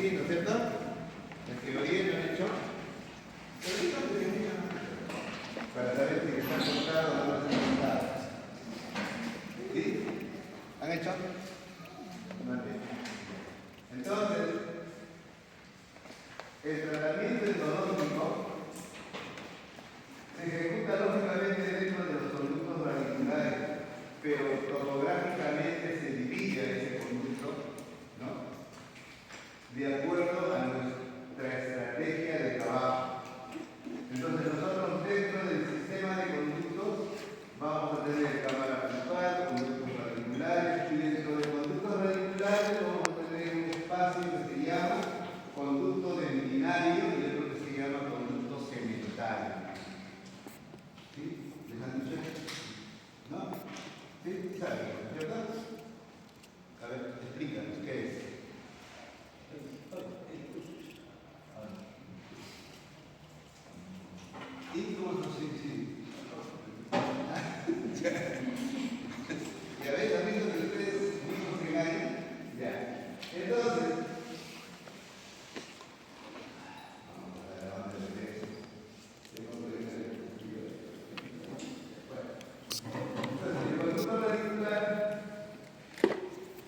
sí, ¿no es cierto? En teoría lo han hecho. Para saber si está cortado o no está cortado. ¿Sí? ¿Han hecho? Muy bien. Entonces, el tratamiento endodóntico se ejecuta lógicamente dentro de los conductos radiculares, pero topográficamente se divide ese conducto, ¿no? De acuerdo a nuestra estrategia de trabajo. Entonces nosotros dentro del sistema de conductos vamos a tener cámara principal, conductos radiculares, y dentro de conductos radiculares vamos a tener un espacio que se llama conducto dentinario y otro que se llama conducto segmentario. ¿Sí? ¿Les han dicho? ¿No? ¿Sí? ¿Saben? ¿Cierto? A ver, explícanos, ¿qué es? Incluso sí. ¿Ya ves? ¿Han visto que ustedes mismos se engañan? Ya. Entonces, vamos a ver a dónde le ves. Entonces, el conducto radicular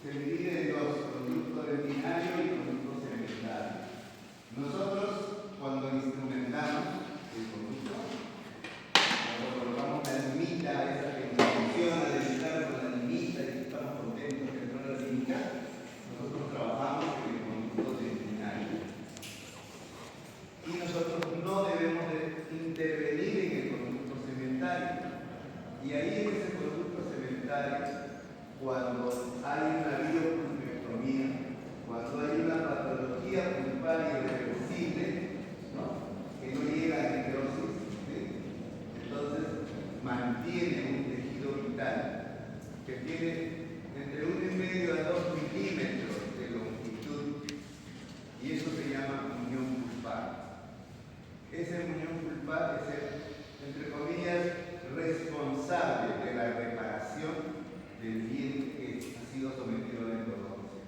se divide en dos, conducto dentinario y conducto segmentario. Nosotros, cuando instrumentamos el conducto, cuando colocamos la limita, esa que nos funciona de estar con la limita y estamos contentos que no la limita, nosotros trabajamos con el conducto dentinario. Y nosotros no debemos de intervenir en el conducto segmentario. Y ahí en ese conducto segmentario, cuando hay una biopulpectomía, cuando hay una patología pulpar irreversible, ¿no? Que no llega a necrosis, ¿sí? Entonces mantiene un tejido vital que tiene entre 1,5 a 2 milímetros de longitud, y eso se llama muñón pulpar. Ese muñón pulpar es el, entre comillas, responsable de la reparación del diente que ha sido sometido a la endodoncia.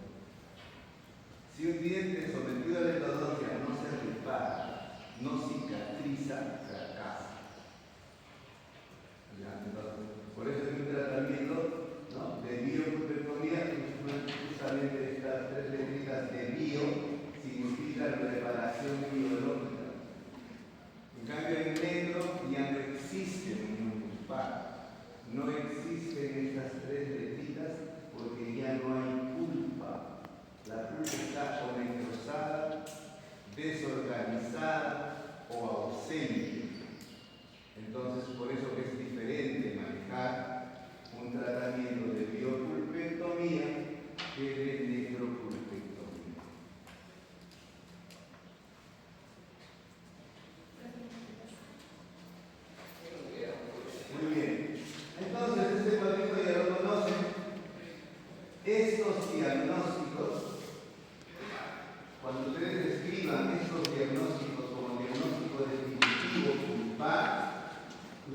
Si un diente sometido a la endodoncia no se repara, no cicatriza, fracasa. Entonces, por eso es un tratamiento, ¿no?, de biopulpectomía. Justamente estas tres letritas de bio significan reparación biológica. En cambio, en negro ya no existe muñón pulpar. No existen estas tres letritas porque ya no hay pulpa. La pulpa está o necrosada, desorganizada o ausente. Entonces, por eso es diferente manejar un tratamiento de biopulpectomía que de necropulpectomía. Muy bien. Entonces, este cuadrito ya lo conocen. Estos diagnósticos, cuando ustedes escriban estos diagnósticos como diagnóstico definitivo pulpar,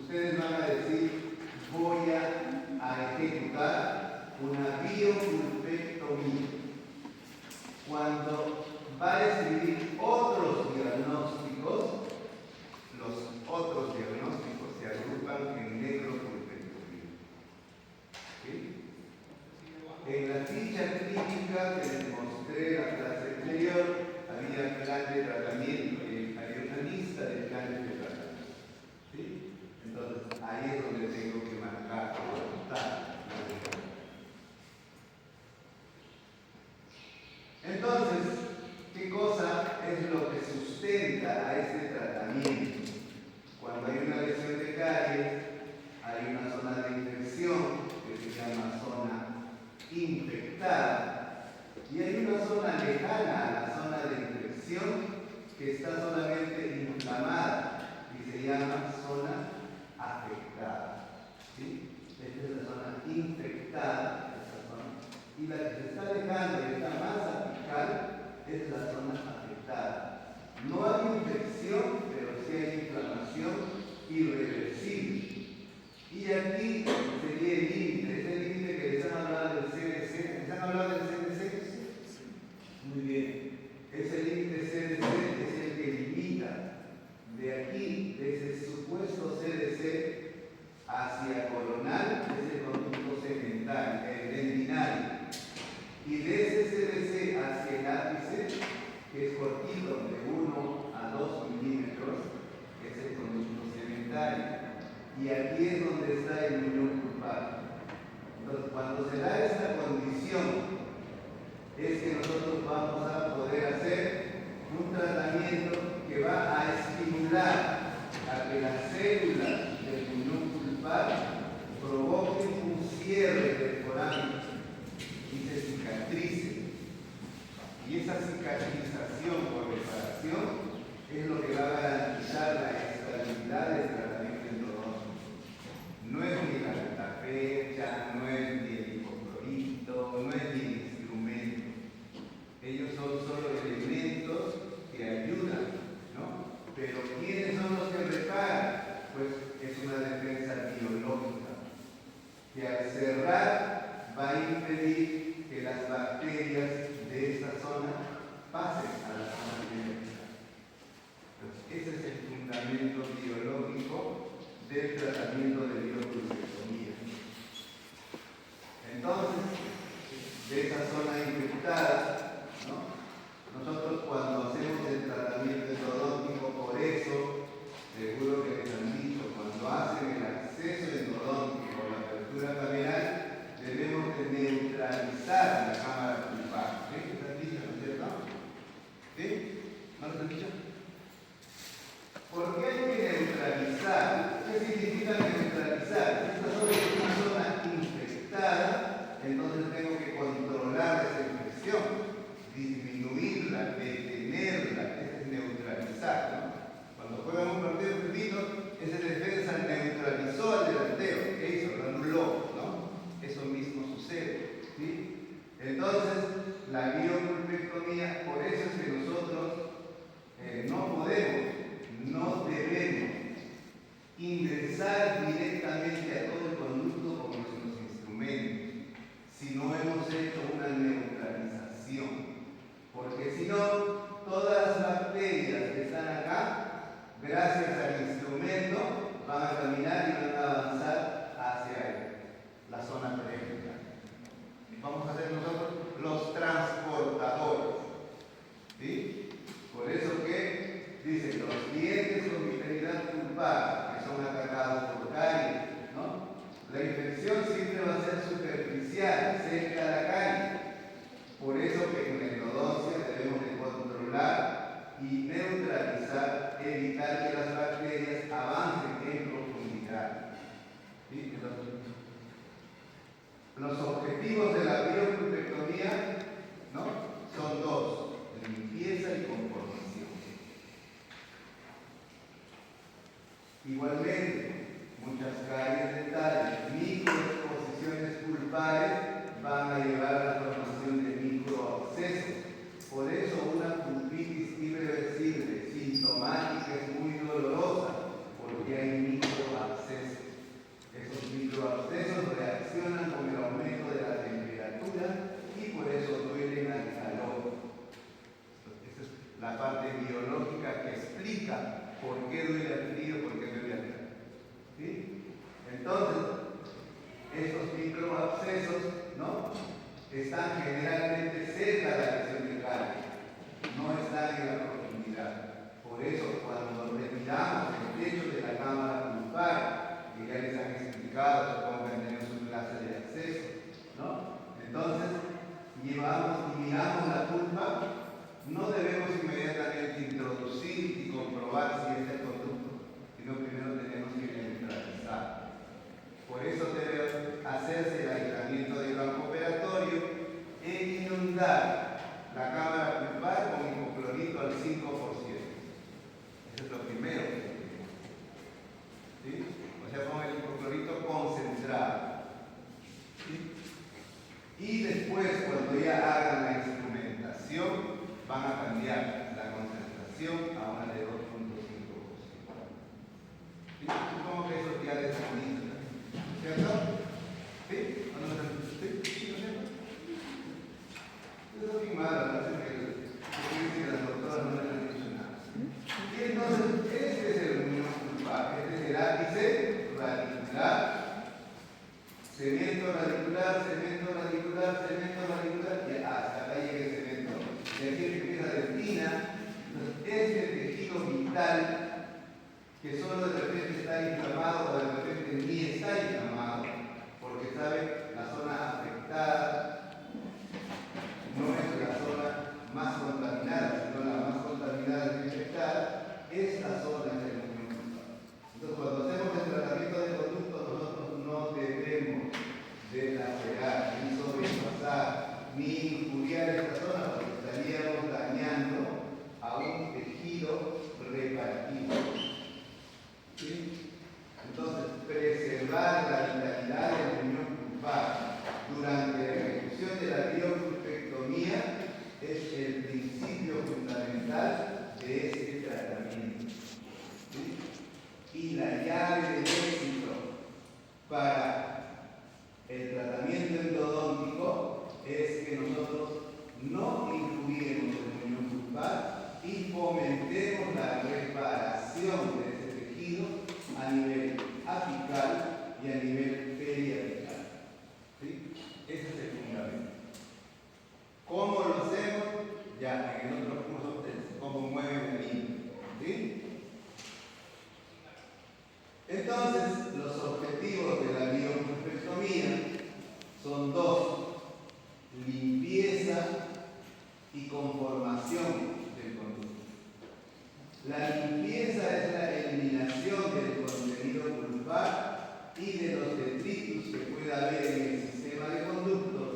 ustedes van a decir: voy a ejecutar una biopulpectomía. Cuando va a escribir otros diagnósticos, los otros diagnósticos se agrupan en necropulpectomía. ¿Sí? En la ficha clínica que les mostré en la clase anterior, había plan de tratamiento, había una lista de planes de tratamiento. ¿Sí? Entonces, ahí es donde tengo que marcar o apuntar. Entonces, ¿qué cosa es lo que sustenta a este tratamiento? Cuando hay una lesión de caries, hay una zona de infección que se llama zona infectada, y hay una zona lejana a la zona de infección que está solamente inflamada y se llama zona afectada. ¿Sí? Esta es la zona infectada, esta zona. Y la que se está alejando y está más apical es la zona afectada. No hay infección, pero sí hay inflamación irreversible. Y aquí sería el límite, es el límite que les han hablado del CDC. ¿Les han hablado del CDC? Muy bien. El Ese límite CDC es el que limita de aquí, de ese supuesto CDC, hacia coronal, que es el conducto segmental, el dendinario. Y de ese CDC hacia el ápice, que es cortito, de 1 a 2 milímetros, que es el conducto segmentario. Y aquí es donde está el muñón pulpar. Entonces, cuando se da esta condición, es que nosotros vamos a poder hacer un tratamiento que va a estimular a que las células del muñón pulpar provoquen un cierre del foráneo y se cicatrice. Y esa cicatrización por reparación es lo que va a garantizar la estabilidad del tratamiento endodóntico. No es ni la fecha, no es ni el hipoclorito, no es ni el instrumento. Ellos son solo elementos que ayudan, ¿no? Pero ¿quiénes son los que reparan? Pues es una defensa biológica, que al cerrar va a impedir que las bacterias de esta zona pasen a la zona genética. Ese es el fundamento biológico del tratamiento de biopulpectomía. Entonces, de esa zona infectada, ¿no? Nosotros cuando hacemos el tratamiento endodóntico, por eso, seguro que les han dicho, cuando hacen el acceso endodóntico o la apertura cameral, debemos de neutralizar la cámara pulpar. ¿Sí? ¿Qué han dicho, no es cierto? ¿Sí? ¿No les han dicho? ¿Por qué hay que neutralizar? ¿Qué significa neutralizar? Si esta zona es una zona infectada, entonces tengo que controlar esa infección, disminuirla, detenerla, es neutralizar, ¿no? Cuando juegan un partido de fútbol, ese defensa neutralizó al delantero, ¿qué hizo? Lo anuló, ¿no? Eso mismo sucede, ¿sí? Entonces, la biopulpectomía, por eso es que nosotros no podemos, no debemos ingresar directamente a todo el conducto con nuestros instrumentos, si no hemos hecho una neutralización. Porque si no, todas las bacterias que están acá, gracias al instrumento, van a caminar y van a avanzar hacia la zona periférica. Vamos a ser nosotros los transportadores, ¿sí? Por eso que dicen los dientes con vitalidad pulpar, que son atacados por caries, ¿no? La infección siempre va a ser superficial, cerca de la carie. Por eso que en la endodoncia debemos de controlar y neutralizar, evitar que las bacterias avancen en profundidad. ¿Sí? Los objetivos de la biopulpectomía, ¿no? Son dos: limpieza y conformación. Igualmente, muchas caries dentales, microexposiciones pulpares van a llevar a la formación de microabscesos. Por eso una pulpitis irreversible, sintomática, es muy dolorosa, porque hay microabscesos. Esos microabscesos reaccionan con el aumento de la temperatura y por eso duelen al calor. Esa es la parte biológica que explica por qué duele al frío, por qué duele al calor. ¿Sí? Entonces, estos microabscesos, ¿no?, están generalmente cerca de la lesión de carne, no están en la profundidad. Por eso, cuando retiramos el techo de la cámara pulpar, que ya les han explicado, supongo que tenemos un clase de acceso, ¿no? Entonces, llevamos y miramos la pulpa, no debemos inmediatamente introducir y comprobar si es el conducto, sino primero tenemos que neutralizar. Por eso debe hacerse el aislamiento del banco operatorio e inundar la cámara pulpar con hipoclorito tal que solo de repente está inflamado o de repente ni está inflamado, porque sabe, la zona afectada no es la zona más contaminada, sino la más contaminada y infectada es la zona del muñón cruzado. Entonces, cuando hacemos el tratamiento de conducto, nosotros no debemos de lacerar, ni sobrepasar, ni injuriar esta zona, porque estaríamos dañando a un tejido reparativo. ¿Sí? Entonces, preservar la vitalidad del riñón cruzado durante la ejecución de la biopulpectomía es el principio fundamental de este tratamiento. ¿Sí? Y la llave del éxito para el tratamiento endodóntico es que nosotros no incluiremos el riñón cruzado y fomentemos la reparación de ese tejido a nivel apical y a nivel periapical. ¿Sí? Ese es el fundamento. ¿Cómo lo hacemos? Ya en el otro curso, cómo mueven el niño. ¿Sí? Entonces, los objetivos de la biopulpectomía son dos: limpieza y conformación del conducto. La limpieza es la eliminación del contenido pulpar y de los detritus que pueda haber en el sistema de conductos,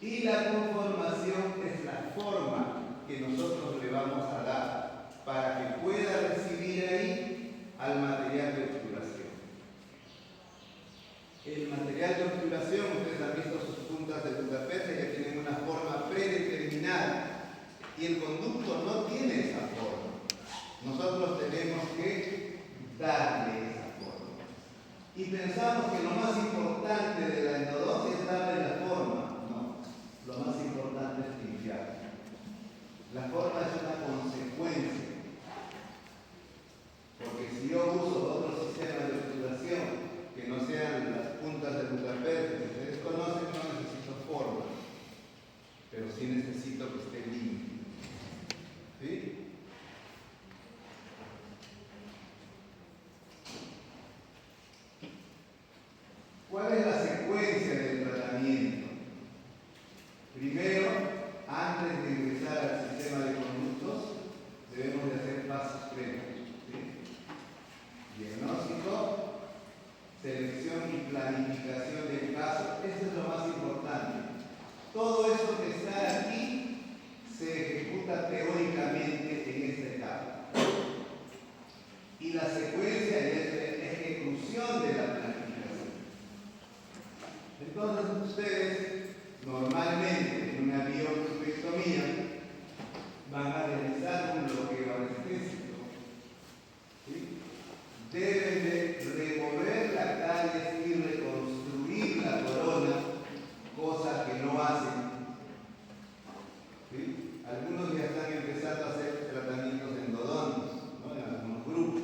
y la conformación es la forma que nosotros le vamos a dar para que pueda recibir ahí al material de obturación. El material de obturación, ustedes han visto sus puntas de Budapest, que tienen una forma predeterminada, y el conducto no tiene esa forma. Nosotros tenemos que darle esa forma. Y pensamos que lo más importante de la endodoncia es darle la forma. No, lo más importante es limpiar. La forma es una consecuencia. Porque si yo uso otro sistema de obturación que no sean las puntas de Budapest que ustedes conocen, no necesito forma, pero sí necesito que esté limpio. ¿Sí? ¿Cuál es la secuencia del tratamiento? Primero, antes de ingresar al sistema de conductos, debemos de hacer pasos previos. ¿Sí? Diagnóstico, selección y planificación del caso. Eso es lo más importante. Todo esto que está aquí se ejecuta teóricamente en esta etapa. Y la secuencia es la ejecución de la planificación. Entonces ustedes normalmente en una biopulpectomía van a realizar un bloqueo anestésico. ¿Sí? Deben de remover la caries y reconstruir la corona, cosa que no hacen. ¿Sí? Algunos ya están empezando a hacer tratamientos endodónticos, ¿no? En algunos grupos.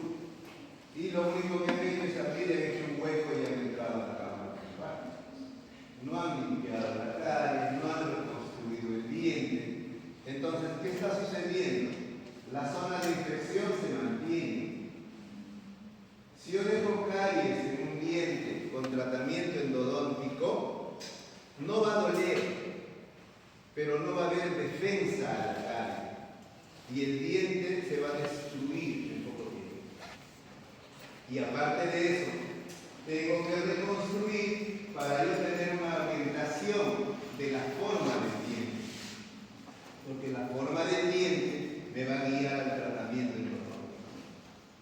Y lo único que han hecho es abrir, han hecho un hueco y han entrado a la cámara principal. No han limpiado la caries, no han reconstruido el diente. Entonces, ¿qué está sucediendo? La zona de infección se mantiene. Si yo dejo caries en un diente con tratamiento endodóntico, no va a doler, pero no va a haber defensa a la carie. Y el diente se va a destruir en poco tiempo. Y aparte de eso, tengo que reconstruir para yo tener una orientación de la forma del diente. Porque la forma del diente me va a guiar al tratamiento endodóntico.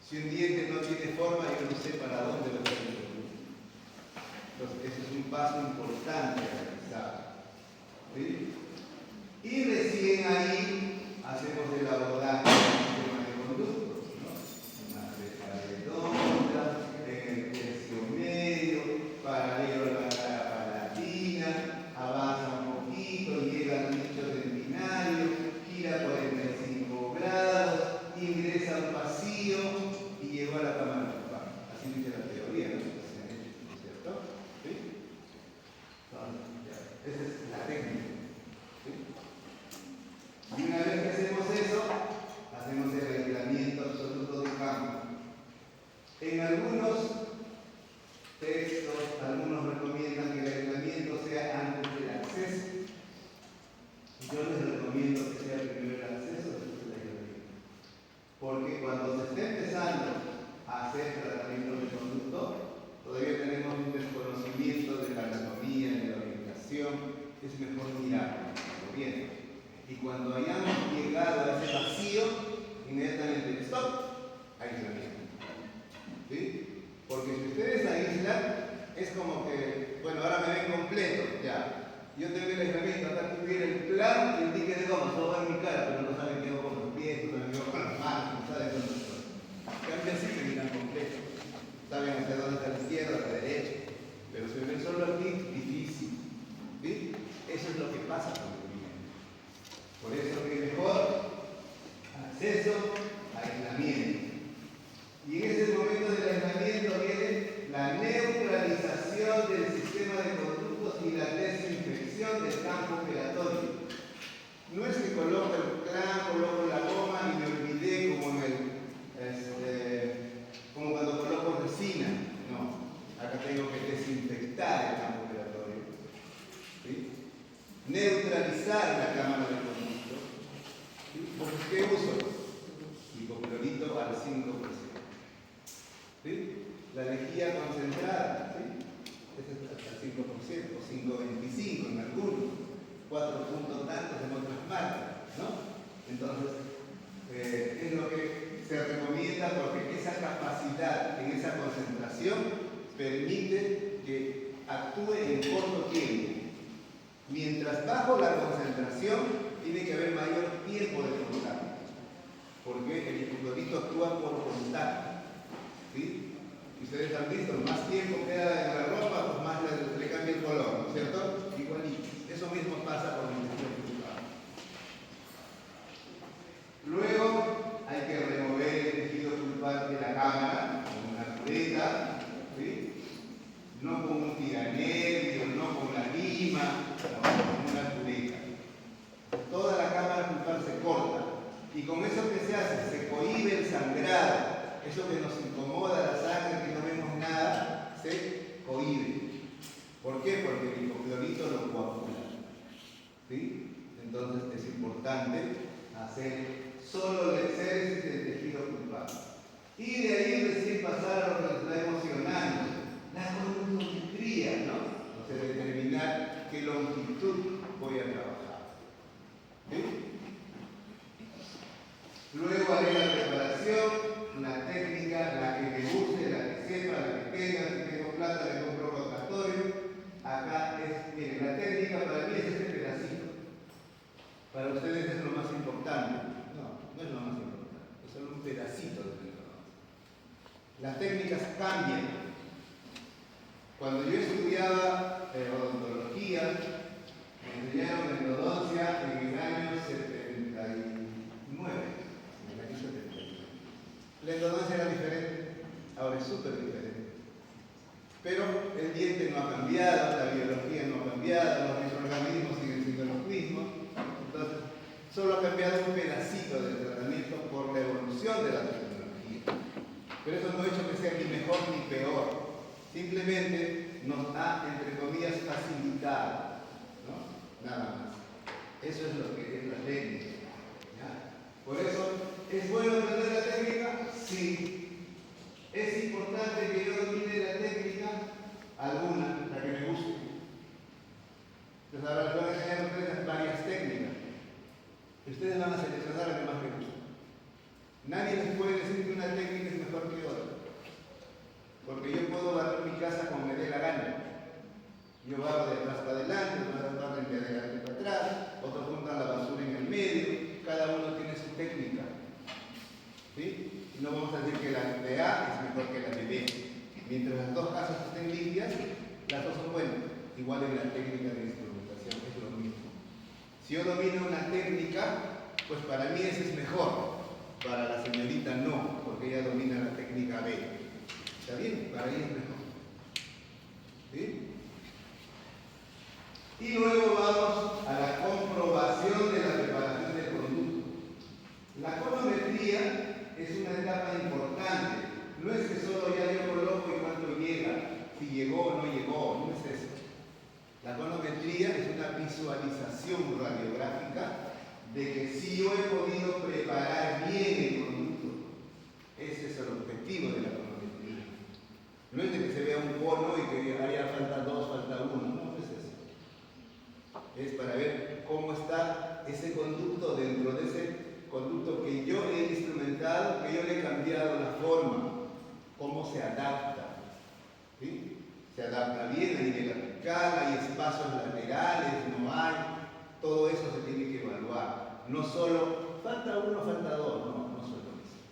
Si un diente no tiene forma, yo no sé para dónde lo voy a introducir. Entonces, ese es un paso importante a realizar. ¿Sí? Y recién ahí hacemos el abordaje del sistema de conductos, ¿no? Una ceja redonda, en el tercio medio, paralelo a la cara palatina, avanza un poquito, llega al nicho dentinario, gira 45 grados, ingresa al pasillo y llegó a la cámara pulpar. Así dice la teoría, ¿no? ¿Cierto? ¿Sí? Entonces, esa es la técnica. ¿Sí? Y una vez que hacemos eso, porque cuando se está empezando a hacer tratamiento de conducto, todavía tenemos un desconocimiento de la anatomía, de la orientación, es mejor mirarlo bien. Y cuando hayamos llegado a ese vacío, inmediatamente stop, aislamiento. ¿Sí? Porque si ustedes aíslan, es como que, bueno, ahora me ven completo, ya. Yo tengo el aislamiento, acá tuviera el plan y el ticket de goma, todo va en mi cara, pero no saben qué hago con los pies, no saben qué hago con las manos, no saben con los pies. Cambia así, me miran completo. Saben hacia dónde está la izquierda, la derecha. Pero si me ven solo aquí, difícil. ¿Sí? Eso es lo que pasa con el movimiento. Por eso que es mejor acceso a aislamiento. Y en ese momento del aislamiento viene la neutralización del sistema de conductos y la desinfección del campo operatorio. No es que coloco el clan, coloco la goma y me olvidé como cuando coloco resina. No, acá tengo que desinfectar el campo operatorio. ¿Sí? Neutralizar la cámara de conducto. ¿Sí? ¿Por qué uso? Hipoclorito al 5%. ¿Sí? La lejía concentrada, ¿sí? Ese es hasta el 5%, o 5,25 en algunos, 4 puntos tantos en otras marcas, ¿no? Entonces, es lo que se recomienda porque esa capacidad en esa concentración permite que actúe en corto tiempo. Mientras bajo la concentración, tiene que haber mayor tiempo de contacto, porque el hipoclorito actúa por contacto. ¿Sí? Ustedes han visto, más tiempo queda en la ropa, pues más le cambia el color, ¿no es cierto? Igualito. Eso mismo pasa con el tejido pulpar. Luego hay que remover el tejido pulpar de la cámara con una cureta, ¿sí? No con un tiranervio, no con la lima, no, con una cureta. Toda la cámara pulpar se corta y con eso que se hace, se cohíbe el sangrado. Eso que nos incomoda la sangre, que no vemos nada, se cohíbe. ¿Por qué? Porque el hipoclorito lo coagula. ¿Sí? Entonces es importante hacer solo el exéresis del tejido pulpar. Y de ahí recién pasar a lo que nos está emocionando, la conductometría, ¿no? O sea, determinar qué longitud voy a trabajar. ¿Sí? Luego haré la preparación. Una técnica, la que me guste, la que sepa, la que tenga, si tengo plata le compro rotatorio. Acá es, miren, la técnica para mí es este pedacito. Para ustedes es lo más importante. No, no es lo más importante, es solo un pedacito de información. Las técnicas cambian. Cuando yo estudiaba odontología, me enseñaron endodoncia en el año 79. La endodoncia era diferente, ahora es súper diferente. Pero el diente no ha cambiado, la biología no ha cambiado, los microorganismos siguen siendo los mismos. Entonces, solo ha cambiado un pedacito del tratamiento por la evolución de la tecnología. Pero eso no ha hecho que sea ni mejor ni peor. Simplemente nos ha, entre comillas, facilitado, ¿no? Nada más. Eso es lo que es la técnica. ¿Ya? Por eso, ¿es bueno aprender la técnica? Sí. ¿Es importante que yo domine la técnica? Alguna, la que me guste. Entonces ahora les voy a enseñar a ustedes varias técnicas. Ustedes van a seleccionar la que más les gusta. Nadie les puede decir que una técnica es mejor que otra. Porque yo puedo barrer mi casa como me dé la gana. Yo barro de atrás para adelante, otros barren de adelante para atrás, otros juntan la basura en el medio, cada uno tiene su técnica. ¿Sí? No vamos a decir que la de A es mejor que la de B. Mientras las dos casas estén limpias, las dos son buenas. Igual en la técnica de instrumentación es lo mismo. Si yo domino una técnica, pues para mí esa es mejor. Para la señorita no, porque ella domina la técnica B. ¿Está bien? Para ella es mejor. ¿Sí? Y luego vamos a la comprobación de la preparación del conducto. La conometría es una etapa importante. No es que solo ya yo coloco y cuánto llega, si llegó o no llegó, no es eso. La conometría es una visualización radiográfica de que si yo he podido preparar bien el conducto adapta bien a nivel apical, hay espacios laterales, no hay, todo eso se tiene que evaluar. No solo, falta uno, falta dos, no solo eso.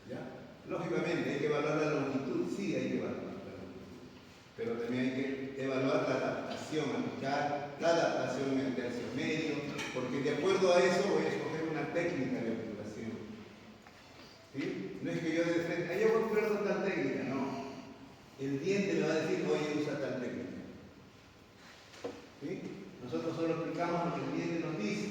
¿Ya? Lógicamente, hay que evaluar la longitud, sí hay que evaluar la longitud, pero también hay que evaluar la adaptación apical, la adaptación en el tercio medio, porque de acuerdo a eso voy a escoger una técnica de obturación. ¿Sí? No es que yo de frente, yo voy a ocupar tal técnica, no. El diente me va a decir, oye, usa tal técnica. ¿Sí? Nosotros solo aplicamos lo que el diente nos dice.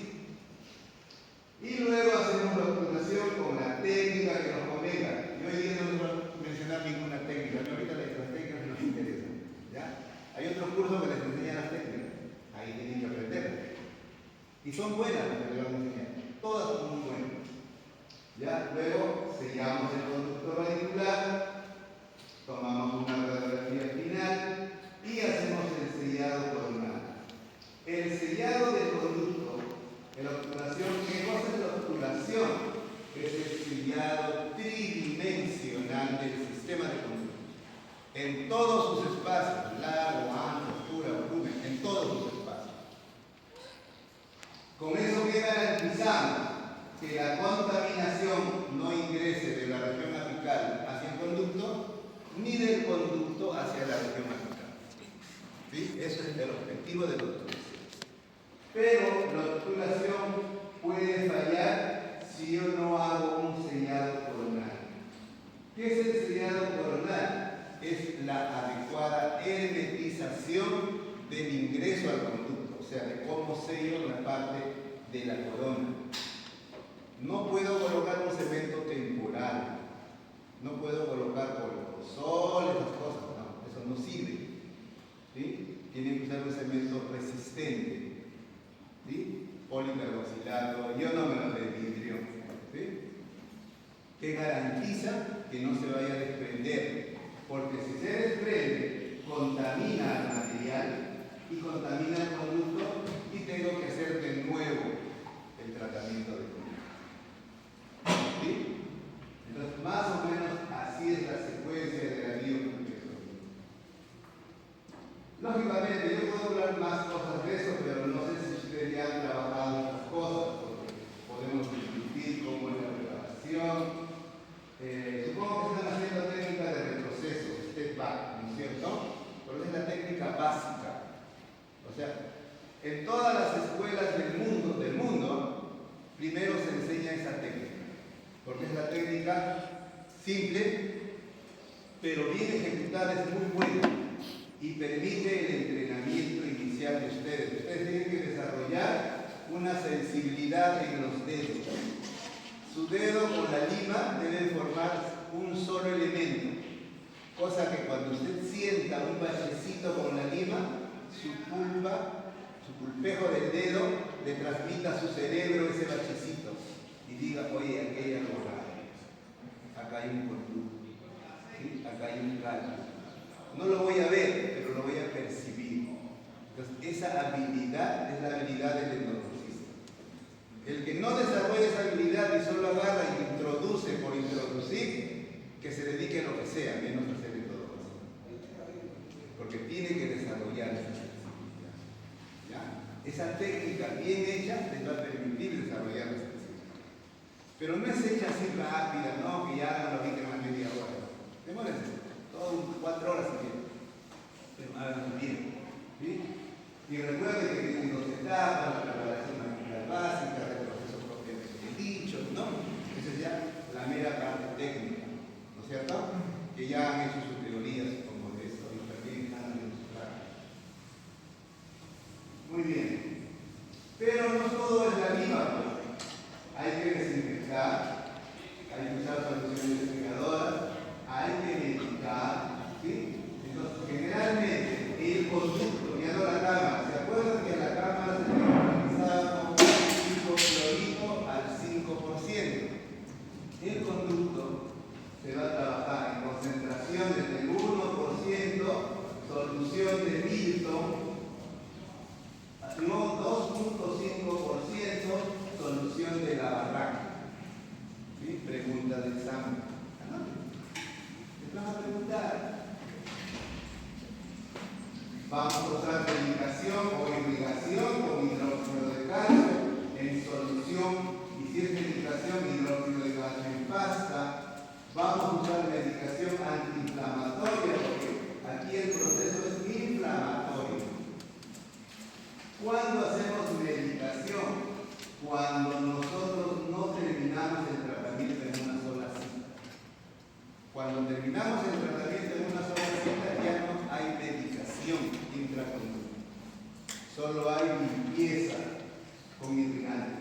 Y luego hacemos la obturación con la técnica que nos convenga. Yo hoy día no les voy a mencionar ninguna técnica, a mí ahorita las técnicas nos interesan. ¿Ya? Hay otros cursos que les enseñan las técnicas, ahí tienen que aprender. Y son buenas las que les van a enseñar, todas son muy buenas. ¿Ya? Luego sellamos el conducto radicular, tomamos una radiografía final y hacemos el sellado coronal. El sellado del conducto, en la obturación, ¿qué cosa es la obturación? Es el sellado tridimensional del sistema de conducto. En todos sus espacios, largo, ancho, altura, volumen, en todos sus espacios. Con eso que garantizamos que la contaminación no ingrese de la región apical hacia el conducto, ni del conducto hacia la región apical. ¿Sí? Eso es el objetivo de la obturación. Pero la obturación puede fallar si yo no hago un sellado coronal. ¿Qué es el sellado coronal? Es la adecuada hermetización del ingreso al conducto, o sea, de cómo sello la parte de la corona. No puedo colocar un cemento temporal, no puedo colocar polvosol, esas cosas, no, eso no sirve. ¿Sí? Tienen que usar un cemento resistente, ¿sí? Policarboxilato, ionómero de vidrio, ¿sí? Que garantiza que no se vaya a desprender, porque si se desprende, contamina al material y contamina el conducto y tengo que hacer de nuevo el tratamiento de conducto. ¿Sí? Entonces, más o menos así es la secuencia de la bioconstrucción. Lógicamente, yo puedo hablar más cosas de eso, pero no sé si ustedes ya han trabajado estas cosas, porque podemos discutir cómo es la preparación. Supongo que están haciendo técnica de retroceso, step back, ¿no es cierto? Porque es la técnica básica. O sea, en todas las escuelas del mundo, primero se enseña esa técnica, porque es la técnica simple, pero bien ejecutada, es muy buena y permite el entrenamiento inicial de ustedes. Ustedes tienen que desarrollar una sensibilidad en los dedos. Su dedo con la lima debe formar un solo elemento, cosa que cuando usted sienta un bachecito con la lima, su pulpejo del dedo le transmita a su cerebro ese bachecito y diga, oye, aquí hay algo raro, acá hay un conducto, ¿sí? Acá hay un callo. No lo voy a ver, pero lo voy a percibir. Entonces, esa habilidad es la habilidad del endodoncista. El que no desarrolla esa habilidad y solo agarra y introduce por introducir, que se dedique a lo que sea, menos a hacer endodoncia. Porque tiene que desarrollar esa sensibilidad. ¿Ya? Esa técnica bien hecha les va a permitir desarrollar la sensibilidad. Pero no es hecha así rápida, no, que ya hagan lo que más media hora. Demórense, todo 4 horas y bien. Pero háganlo bien. ¿Sí? Y recuerden que tienen 2 etapas, la preparación manual básica, el proceso propiamente dicho, ¿no? Esa es ya la mera parte técnica, ¿no es cierto? Que ya han hecho sus teorías como de esto y también han demostrado. Muy bien. Pero no todo es la lima, pues. Hay que desinfectar, hay que Vamos a usar medicación o irrigación con hidróxido de calcio en solución, y si es medicación, hidróxido de calcio en pasta. Vamos a usar medicación antiinflamatoria porque aquí el proceso es inflamatorio. ¿Cuándo hacemos medicación? Cuando nosotros no terminamos el tratamiento en una sola cita. Cuando terminamos el tratamiento en una sola cita ya no hay medicación intraconductal. Solo hay limpieza con irrigante.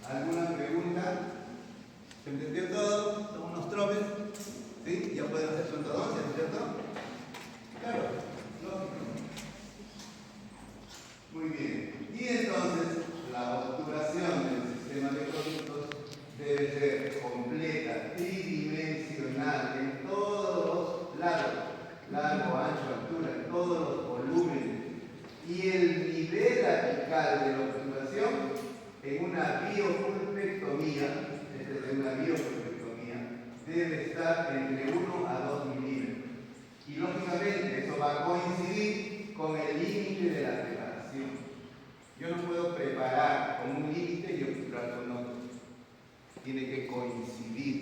¿Alguna pregunta? ¿Se entendió todo? ¿Son unos tropes? ¿Sí? ¿Ya pueden hacer su ortodoncia, ¿no es cierto? Claro, lógico. Muy bien. Y entonces, la obturación del sistema de conductos debe ser completa, tridimensional, en todos los lados, largo, ancho, altura, en todos los volúmenes. Y el nivel apical de la obturación en una biopulpectomía, debe estar entre 1 a 2 milímetros. Y lógicamente eso va a coincidir con el límite de la preparación. Yo no puedo preparar con un límite y obturar con otro. Tiene que coincidir.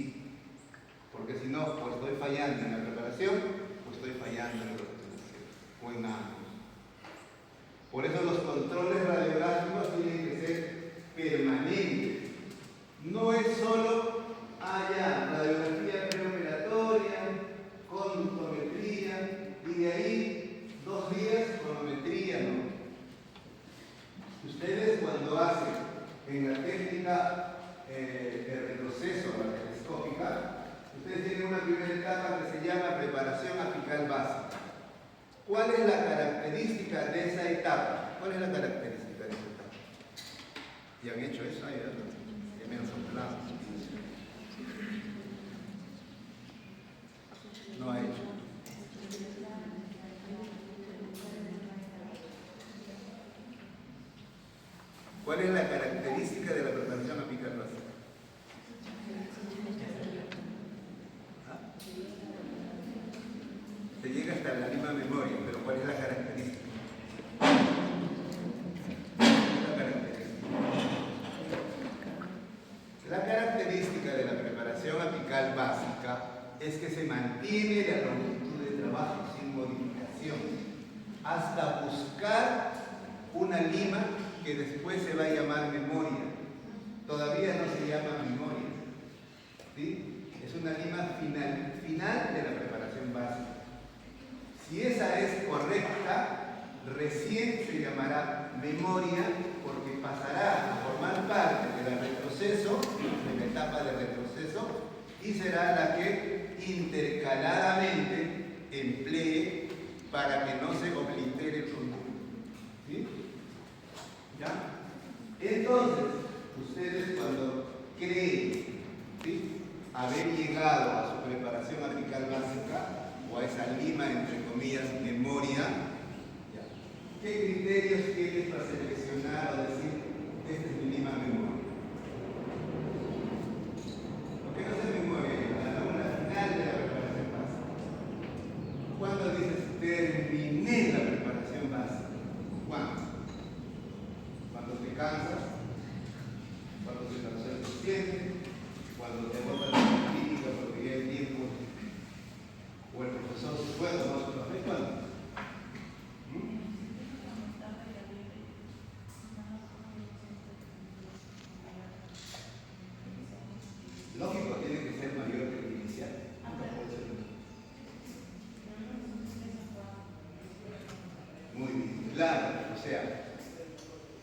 Porque si no, o estoy fallando en la preparación o estoy fallando en la obturación. O en ambos. Por eso los controles radiográficos tienen que ser permanentes. No es solo radiografía preoperatoria, conductometría y de ahí 2 días cronometría, ¿no? Ustedes cuando hacen en la técnica de retroceso a la telescópica, ustedes tienen una primera etapa que se llama preparación apical básica. ¿Cuál es la característica de esa etapa? ¿Cuál es la característica de esa etapa? ¿Y han hecho eso? Que me han soplado. No ha hecho. ¿Cuál es la característica de la preparación apical básica? Se llega hasta la misma memoria, pero ¿cuál es la característica? La característica de la preparación apical básica es que se mantiene la longitud de trabajo sin modificación hasta buscar una lima que después se va a llamar memoria. Todavía no se llama memoria, ¿sí? Es una lima final de la preparación básica. Si esa es correcta, recién se llamará memoria porque pasará a formar parte del retroceso, de la etapa de retroceso, y será la que intercaladamente emplee para que no se oblitere el conducto. ¿Sí? ¿Ya? Entonces, ustedes cuando creen, ¿sí?, haber llegado a su preparación apical básica o a esa lima, entre comillas, memoria, ¿ya?, ¿qué criterios tienes para seleccionar o decir, esta es mi lima memoria? ¿Por qué no se memoria? A la final de la preparación básica. ¿Cuándo dices, terminé la preparación básica? ¿Cuándo? Cuando te cansas, cuando te cansó el paciente, cuando te botas la clínica porque ya el tiempo, o el profesor se fue, o no se lo hace, ¿cuándo? Lógico, tiene que ser mayor que el inicial. Muy bien, claro, o sea,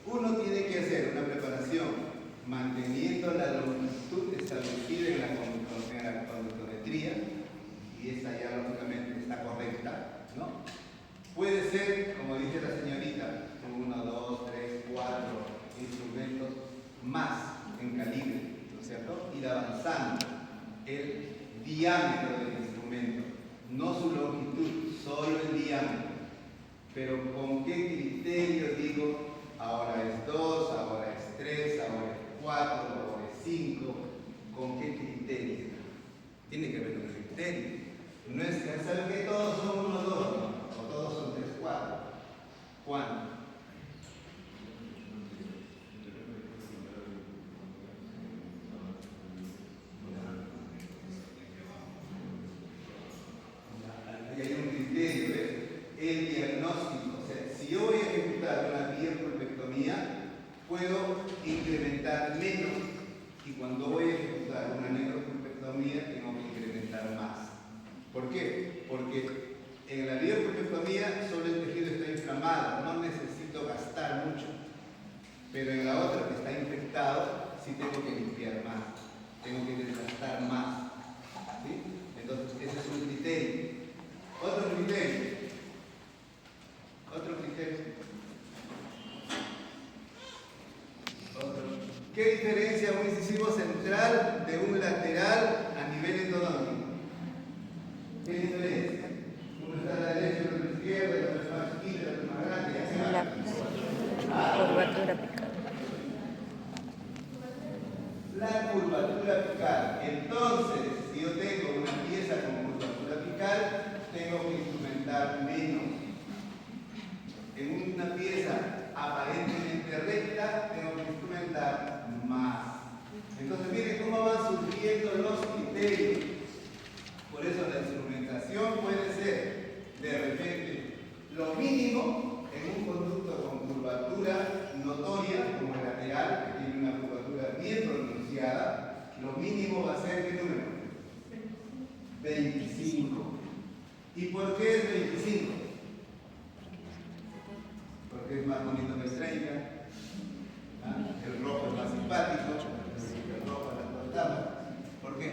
uno tiene que hacer una preparación manteniendo la longitud establecida en la conductometría, y esa ya lógicamente está correcta, ¿no? Puede ser, como dice la señorita, 1, 2, 3, 4 instrumentos más en calibre, ¿no es cierto? Ir avanzando el diámetro del instrumento, no su longitud, solo el diámetro. Pero ¿con qué criterio digo? Ahora es 2, ahora es 3, ahora es 4, ahora es 5. ¿Con qué criterio? Tiene que haber un criterio. No es que saben que todos son 1, 2, o todos son 3, 4. ¿Cuánto? Ahí hay un criterio, ¿ves? El diagnóstico. O sea, si yo voy a ejecutar una biopulpectomía, puedo incrementar menos, y cuando voy a ejecutar una necropulpectomía tengo que incrementar más. ¿Por qué? Porque en la biopulpectomía solo el tejido está inflamado, no necesito gastar mucho. Pero en la otra que está infectado, sí tengo que limpiar más, tengo que desgastar más. ¿Sí? Entonces, ese es un criterio. Otro criterio. Otro criterio. ¿Qué diferencia un incisivo central de un lateral a nivel endodóntico? ¿Qué diferencia? Uno está a la derecha, otro a la izquierda, otro es más chiquito, otro es más grande. La curvatura apical. La curvatura apical. Entonces, si yo tengo una pieza con curvatura apical, tengo que instrumentar menos. En una pieza aparentemente recta, tengo que instrumentar más. Entonces, miren cómo van surgiendo los criterios. Por eso la instrumentación puede ser, de repente, lo mínimo en un conducto con curvatura notoria, como el lateral, que tiene una curvatura bien pronunciada, lo mínimo va a ser, ¿qué número? 25. ¿Y por qué es 25? Porque es más bonito que el 30. ¿Ah? El rojo es más simpático, el rojo la cortamos. ¿Por qué?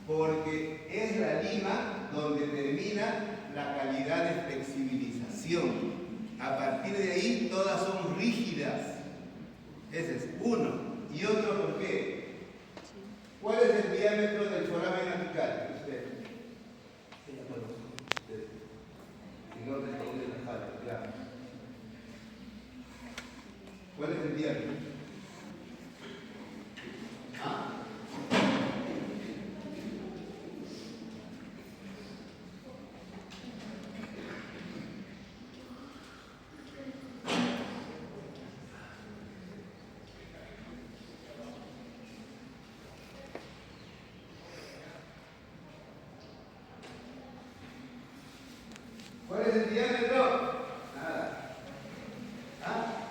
Porque es la lima donde termina la calidad de flexibilización. A partir de ahí todas son rígidas. Ese es uno. Y otro, ¿por qué? ¿Cuál es el diámetro del foramen apical? Usted. Si no responde la sala, ya. ¿Cuál es el diámetro? ¿Ah? ¿Cuál es el diámetro? Nada. ¿Ah?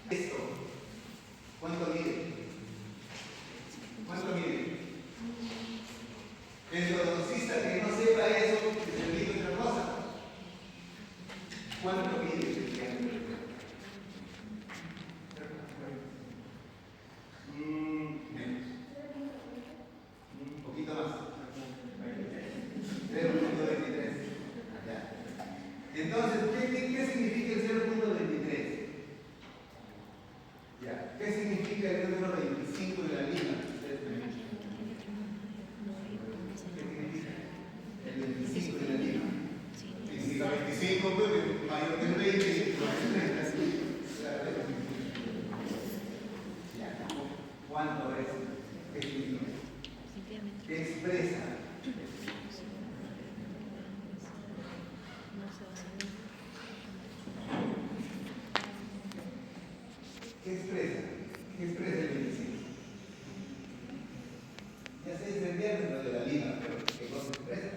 Esto. ¿Cuánto mide? ¿Cuánto mide? El ortodoncista que no sepa eso, que se olvide otra cosa. ¿Cuánto mide el diámetro? Menos. Un poquito más. 0.23. Entonces, ¿qué significa el 0.23? Ya. ¿Qué significa el número 25 de la lima? ¿Qué significa? El 25 de la lima. Significa 25, pues, mayor que el 20 y el 30. Ya. ¿Cuánto es? ¿Qué significa? ¿Qué expresa? ¿Qué expresa? ¿Qué expresa el 25? Ya se dice el diámetro de la lima, pero ¿qué cosa expresa?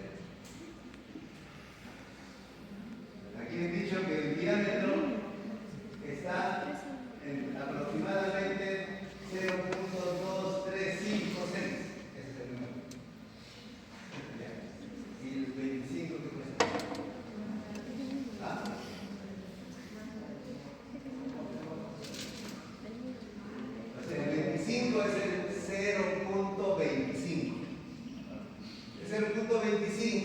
Aquí he dicho que el diámetro está en aproximadamente 0.2356. Ese es el número. ¿Y el 25 qué cuesta? ¿Ah? O sea, el 25 es el 0.25. El 0.25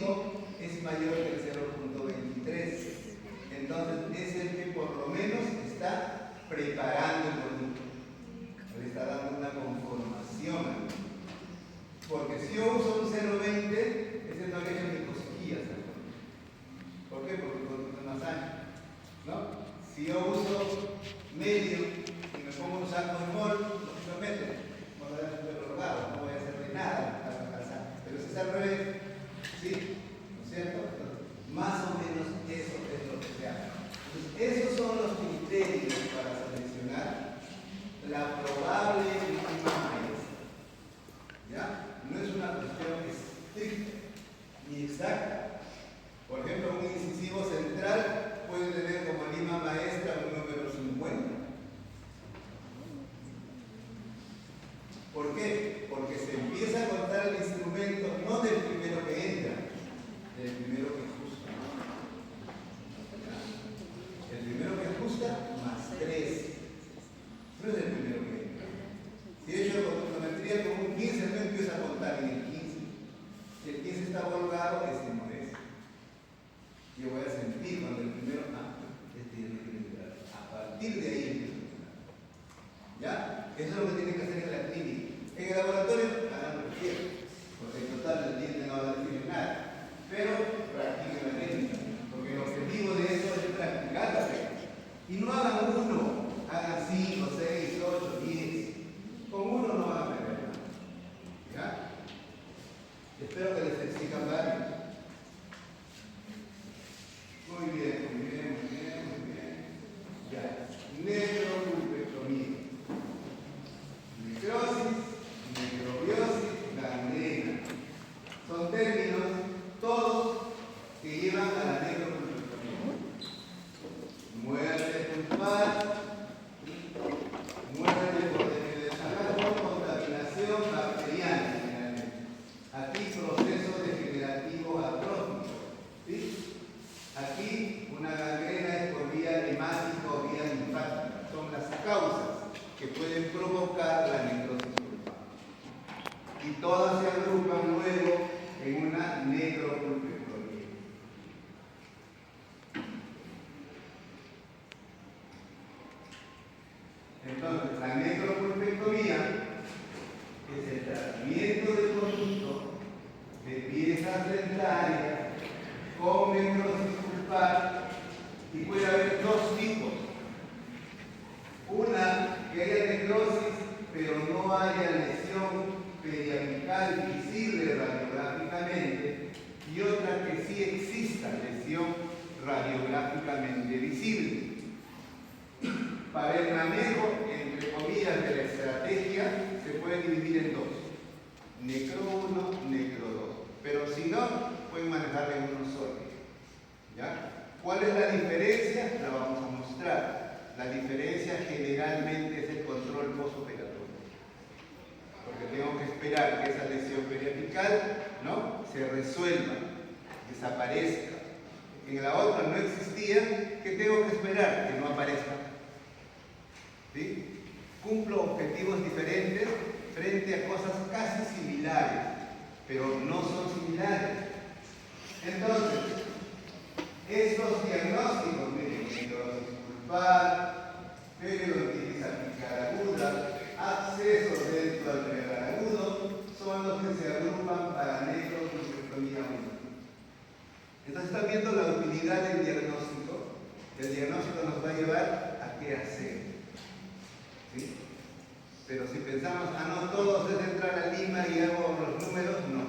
es mayor que el 0.23. Entonces es el que por lo menos está preparando el producto. Le está dando una conformación. Porque si yo uso un 0.20, ese no le echa ni cosquillas. ¿Por qué? Porque el producto es más ancho. ¿No? Si yo uso medio y me pongo un saco de mol, lo que instrumento, voy a dar un prorrogado, no voy a hacerle nada para alcanzar. Pero si es al revés, ¿sí? ¿No es cierto? Más o menos eso es lo que se hace. Entonces, esos son los criterios para seleccionar la probable mínima maestra. ¿Ya? No es una cuestión estricta ni exacta. Por ejemplo, un incisivo central puede tener como lima maestra un número 50. ¿Por qué? Porque se empieza a contar el instrumento no del primero que entra, del primero que ajusta. El primero que ajusta más 3. No es el primero que entra. Si he hecho trigonometría con un 15, no empiezo a contar en el 15. Si el 15 está volgado, ese no es. Yo voy a sentir cuando el primero, este ya no tiene que entrar. A partir de ahí empiezo a contar. ¿Ya? Eso es lo que tiene que hacer en la clínica. En el laboratorio, hagan lo que quieran, porque en total el diente no va a decir nada. Pero practiquen la técnica, porque el objetivo de eso es practicar la técnica. Y no hagan uno, hagan 5, 6, 8, 10. Con uno no van a perder nada. ¿Ya? Espero que les exijan varios. Muy bien, muy bien, muy bien, muy bien. Ya. Necropulpectomía. Necrosis, necrobiosis, gangrena. Son términos todos que llevan a la necropulpectomía. Muerte pulpar, muerte por contaminación bacteriana generalmente. Aquí proceso degenerativo atrófico. ¿Sí? Aquí una gangrena es por vía hemática o vía linfática. Son las causas que pueden provocar la necrosis pulpar. Y todas se agrupan luego en una necropulpectomía. Entonces, la necropulpectomía es el tratamiento de conducto de piezas dentarias con necrosis pulpar, y puede haber dos tipos. Una, que haya necrosis, pero no haya lesión periapical visible radiográficamente, y otra que sí exista lesión radiográficamente visible. Para el manejo, entre comillas, de la estrategia, se puede dividir en dos. Necro 1, necro 2. Pero si no, pueden manejarla en uno solo. ¿Ya? ¿Cuál es la diferencia? La vamos a mostrar. La diferencia generalmente es el control postoperatorio. Porque tengo que esperar que esa lesión periapical, ¿no?, se resuelva, desaparezca. En la otra no existía, ¿qué tengo que esperar? Que no aparezca. ¿Sí? Cumplo objetivos diferentes frente a cosas casi similares, pero no son similares. Entonces, estos diagnósticos de necrosis pulpar, periodontitis apical aguda, abscesos dentro del pregal agudo, son los que se agrupan para necropulpectomía 1. Entonces están viendo la utilidad del diagnóstico. El diagnóstico nos va a llevar a qué hacer. ¿Sí? Pero si pensamos, no, todos es entrar a Lima y hago los números, no.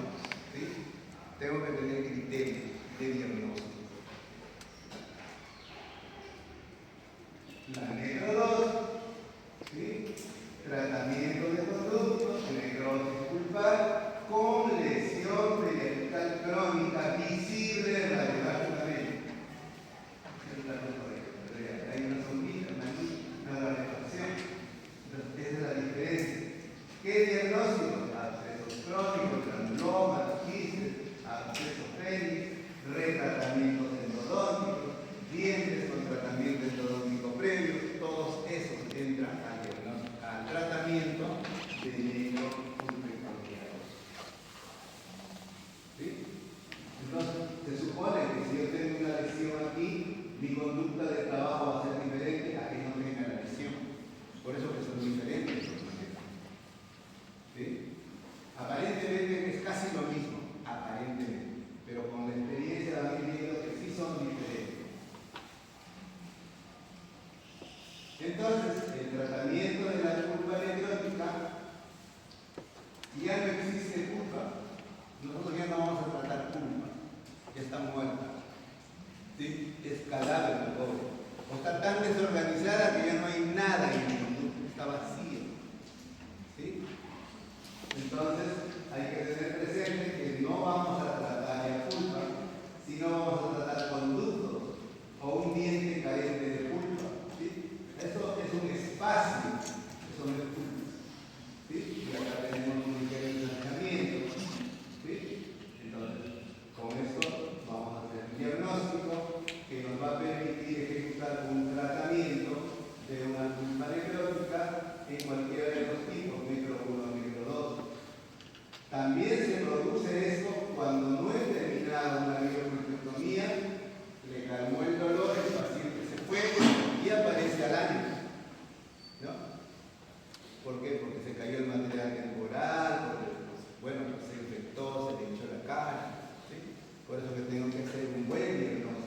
¿Sí? Tengo que tener criterio de diagnóstico. La necro 2, ¿sí?, tratamiento de conductos, necrosis pulpar con lesión periapical crónica visible radiográficamente. Hay una sombrita, una reflexión. Entonces, esa es la diferencia. ¿Qué diagnóstico? Abscesos crónicos, granulomas, quistes, abscesos penis, retratamientos endodónticos, dientes con tratamiento endodóntico previo, todos esos entran al tratamiento de necropulpectomía. ¿Sí? Entonces, se supone que si yo tengo una lesión aquí, mi conducta de trabajo va a ser diferente a que no tenga la lesión. Por eso que son diferentes los manejos. ¿Sí? Aparentemente es casi lo mismo, aparentemente, pero con la experiencia van viendo que sí son diferentes. Entonces, el el tratamiento de la pulpa necrótica, ya no existe pulpa. Nosotros ya no vamos a tratar pulpa, ya está muerta. ¿Sí? Es cadáver el pobre. O está tan desorganizada que ya no hay nada en el conducto, está vacío. ¿Sí? Entonces hay que tener presente que no vamos a tratar ya pulpa, sino vamos a tratar conductos o un diente carente de pulpa. ¿Sí? Eso es un espacio, eso no es pulpa. ¿Sí? Y acá tenemos un diferenciamiento. ¿Sí? Entonces, con esto vamos a hacer un diagnóstico que nos va a permitir ejecutar un tratamiento de una pulpa necrótica en cualquiera de los tipos, micro 1, micro 2. También se produce esto cuando no he terminado una micropulpectomía, le calmó el dolor, el paciente se fue y aparece al año. ¿No? ¿Por qué? Porque se cayó el material temporal, porque, bueno, pues se infectó, se le hinchó la cara. ¿Sí? Por eso que tengo que hacer un buen diagnóstico.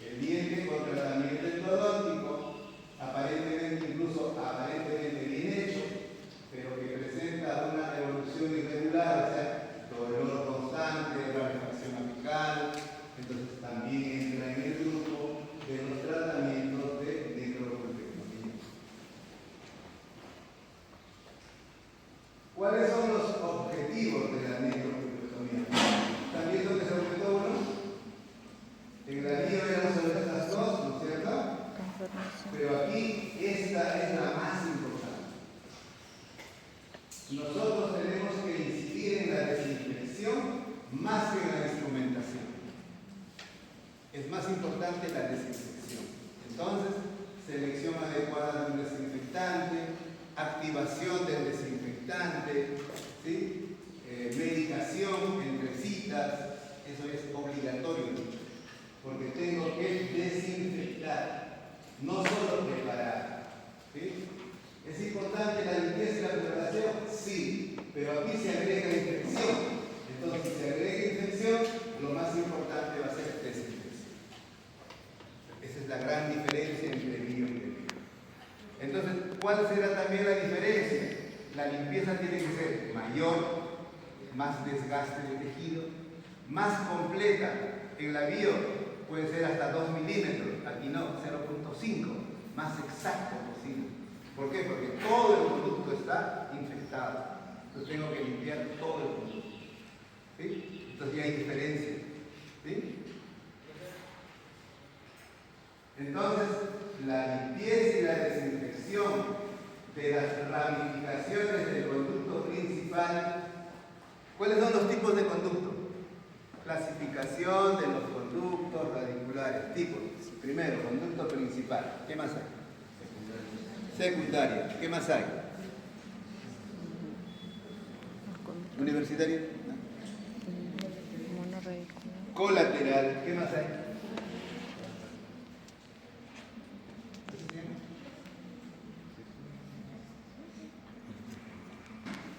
El diente con tratamiento endodóntico, aparentemente, incluso aparentemente bien hecho, pero que presenta una evolución irregular, o sea, dolor constante, rarefacción apical, entonces también entra en el grupo de los tratamientos de necropulpectomía. ¿Cuáles son los objetivos de la necropulpectomía? ¿También donde se objetó uno? En la guía vemos sobre estas dos, ¿no es cierto? Pero aquí esta es la más importante. Nosotros tenemos que incidir en la desinfección más que en la instrumentación. Es más importante la desinfección. Entonces, selección adecuada de un desinfectante, activación del desinfectante, ¿sí? Medicación entre citas, eso es obligatorio. Porque tengo que desinfectar, no solo preparar. ¿Sí? ¿Es importante la limpieza y la preparación? Sí, pero aquí se agrega infección. Entonces, si se agrega infección, lo más importante va a ser desinfección. Esa es la gran diferencia entre bio y bio. Entonces, ¿cuál será también la diferencia? La limpieza tiene que ser mayor, más desgaste de tejido, más completa. En la bio puede ser hasta 2 milímetros, aquí no, 0.5, más exacto posible. ¿Por qué? Porque todo el conducto está infectado. Entonces tengo que limpiar todo el conducto. ¿Sí? Entonces ya hay diferencia. ¿Sí? Entonces, la limpieza y la desinfección de las ramificaciones del conducto principal. ¿Cuáles son los tipos de conducto? Clasificación de los conductos radiculares. Tipos. Primero, conducto principal. ¿Qué más hay? Secundario. ¿Qué más hay? Universitario. Colateral. ¿Qué más hay?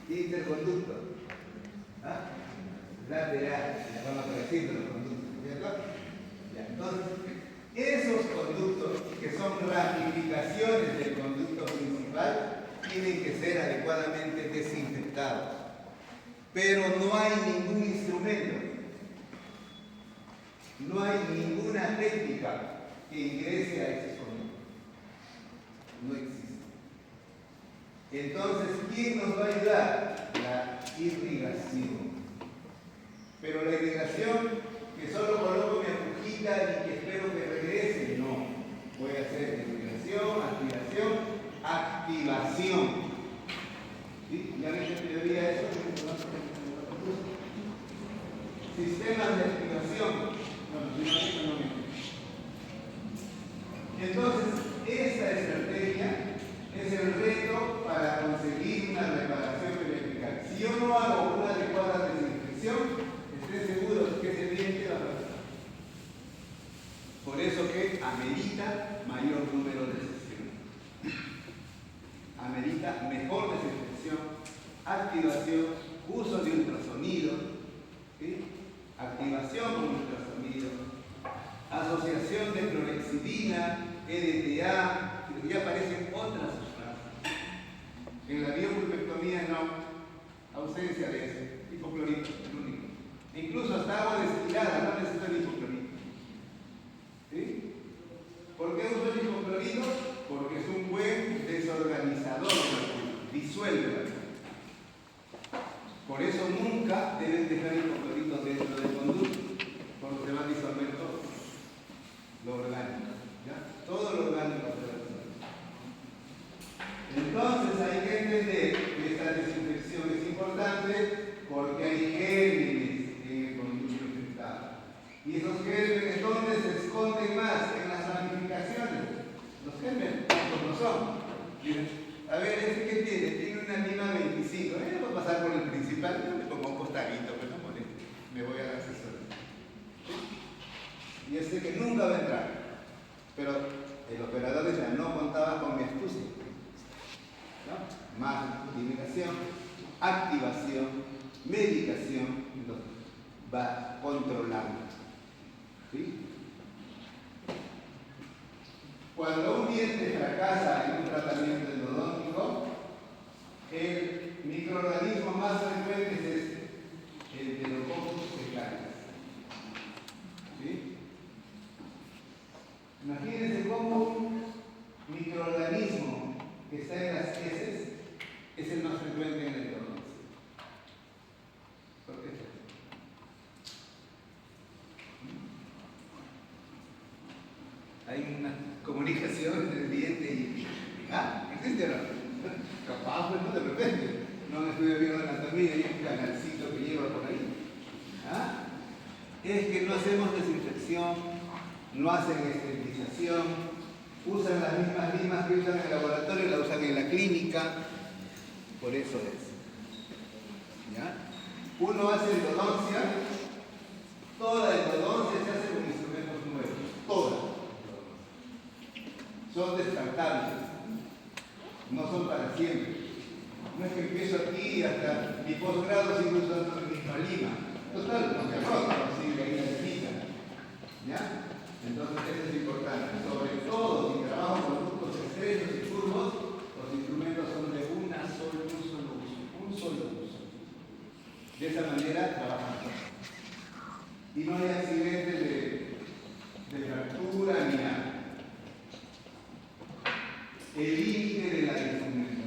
Interconducto. ¿Ah? Lateral. Vamos a decir los conductos. ¿De acuerdo? Ya, entonces, esos conductos que son ramificaciones del conducto principal tienen que ser adecuadamente desinfectados. Pero no hay ningún instrumento, no hay ninguna técnica que ingrese a esos conductos. No existe. Entonces, ¿quién nos va a ayudar? La irrigación. Pero la irrigación, que solo coloco mi agujita y que espero que regrese, no. Voy a hacer irrigación, activación. ¿Sí? ¿Ya ven en teoría eso? Sistemas de activación. Entonces, esta estrategia es el reto para conseguir una reparación benéfica. Si yo no hago una adecuada desinfección, estén seguros que ese diente va a pasar. Por eso que amerita mayor número de sesiones. Amerita mejor desinfección, activación, uso de ultrasonido, ¿sí? Activación con ultrasonido, asociación de clorexidina, EDTA. Ya aquí aparecen otras sustancias. En la biopulpectomía no, ausencia de eso, hipoclorito, el único. Incluso hasta agua destilada, no necesita el hipoclorito. ¿Sí? ¿Por qué uso el hipoclorito? Porque es un buen desorganizador de la pulpa, disuelve la pulpa. Por eso nunca deben dejar hipoclorito dentro del conducto, porque se va a disolver todo lo orgánico, ¿ya? Todo lo orgánico se va a disolver. Entonces hay que entender que esta desinfección es importante porque hay gérmenes en el conducto infectado. Y esos gérmenes, ¿dónde se esconden más? En las ramificaciones. Los gérmenes, no son. Miren, a ver, ¿este qué tiene? Tiene una lima 25. Voy a pasar por el principal, yo me pongo un costadito, pues no moleste. Me voy al accesorio. Y yo sé que nunca va a entrar. Pero el operador decía, no contaba con mi astucia. ¿No? Más limitación, activación, medicación, entonces va controlando. ¿Sí? Cuando un diente fracasa en un tratamiento endodóntico, el microorganismo más frecuente es este, el Enterococcus fecalis. ¿Sí? Imagínense cómo un microorganismo que está en las heces es el más frecuente en la endodontia. ¿Por qué? Hay una comunicación entre el diente y... ¿existe o no? Capaz, pues, no, de repente. No han estudiado bien la anatomía y un canalcito que lleva por ahí. Es que no hacemos desinfección, no hacen esterilización, usan las mismas limas que usan en el laboratorio, la usan en la clínica. Por eso es. ¿Ya? Uno hace endodoncia, toda endodoncia se hace con instrumentos nuevos, toda. Son descartables, no son para siempre. No es que empiezo aquí y hasta mi posgrado sigo usando la misma lima. Total, no se rota, sigue ahí la limita. ¿Ya? Entonces eso es importante. Sobre todo, si trabajo con productos estrechos y curvos, los instrumentos son de un solo uso. De esa manera trabajamos. Y no hay accidentes de fractura ni nada. El límite de la instrumentación.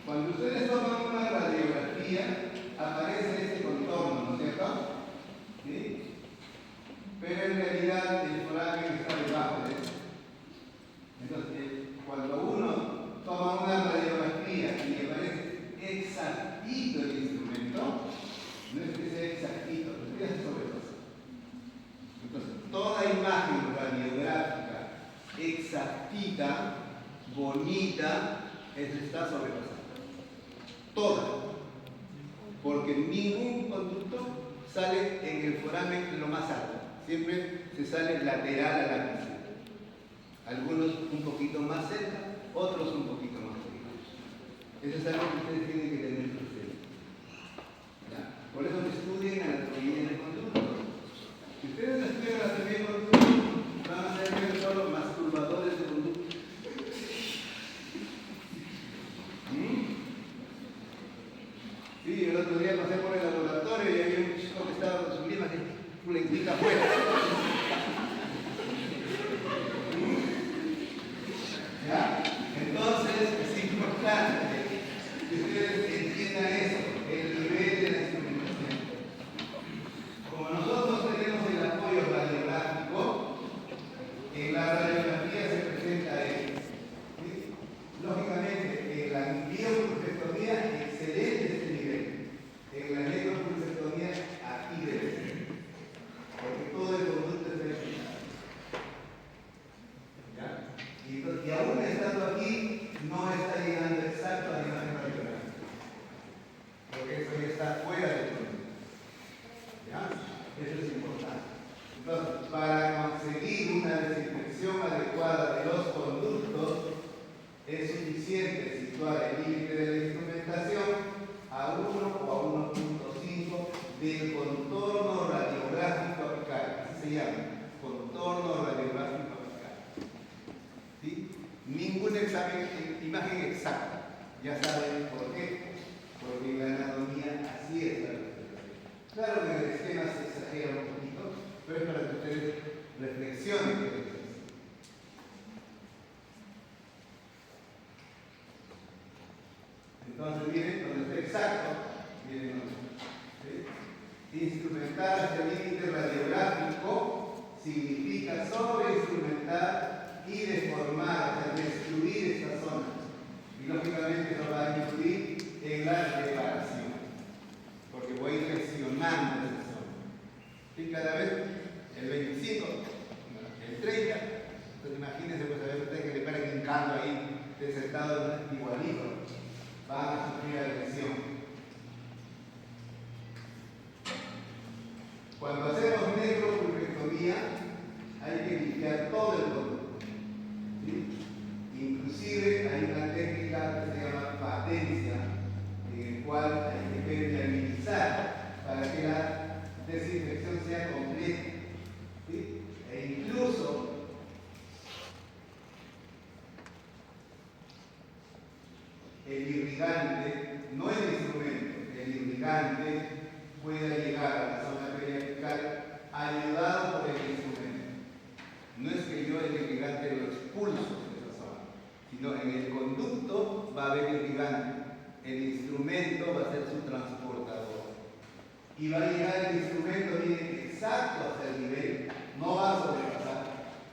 Cuando ustedes toman una radiografía, aparece este contorno, ¿no es cierto? ¿Sí? Pero en realidad el foramen está debajo de eso. Entonces, cuando uno toma una radiografía y le parece exactito el instrumento, no es que sea exactito, pero es sobrepasado. Entonces, toda imagen radiográfica exactita, bonita, eso está sobrepasado. Toda. Porque ningún conducto sale en el foramen lo más alto. Siempre se sale lateral a la piscina. Algunos un poquito más cerca, otros un poquito más lejos. Eso es algo que ustedes tienen que tener presente. ¿Ya? Por eso estudien anatomía del conducto. Si ustedes no estudian anatomía del conducto, van a ser solo masturbadores de conducto. Sí, el otro día pasé por el laboratorio y había un chico que estaba con su lima que lentita afuera. ¿Ya? Entonces es importante que ustedes entiendan eso, el nivel de la instrumentación. Como nosotros tenemos el apoyo radiográfico, en la radiografía se presenta esto. ¿Sí? Lógicamente, en la biopulpectomía, excelente este nivel. En la necropulpectomía, aquí debe ser. Porque todo el conducto es verificado. ¿Ya? Y aún estando aquí, no está llegando exacto a la imagen radiográfica. Porque eso ya está fuera del conducto. ¿Ya? Eso es importante. Entonces, para conseguir una desinfección adecuada de los conductos, es suficiente situar el límite de la instrumentación a 1 o a 1.5 del contorno radiográfico apical. Así se llama, contorno radiográfico apical. ¿Sí? un examen en imagen exacta. Ya saben por qué. Porque en la anatomía así es la representación. Claro que el esquema se exagera un poquito, pero es para que ustedes reflexionen. Entonces, miren, cuando esté exacto, miren, ¿sí? Instrumentar hasta el límite radiográfico significa sobreinstrumentar y deformar, o sea, destruir esta zona. Y lógicamente eso va a influir en la reparación, porque voy lesionando esa zona. Y cada vez el 25, el 30, entonces imagínense, pues a ver ustedes que le paren un caldo ahí, sentado igualito, van a sufrir agresión. Cuando hacemos necropulpectomía, hay que limpiar todo el conducto, ¿sí? Inclusive hay una técnica que se llama patencia, en el cual hay que permeabilizar para que la desinfección sea completa, ¿sí? E incluso el irrigante, no el instrumento, el irrigante puede llegar a la zona periapical ayudado por el instrumento. No es que yo el irrigante lo expulso de esa zona, sino en el conducto va a haber irrigante. El instrumento va a ser su transportador. Y va a llegar el instrumento bien exacto hasta el nivel, no va a sobrepasar,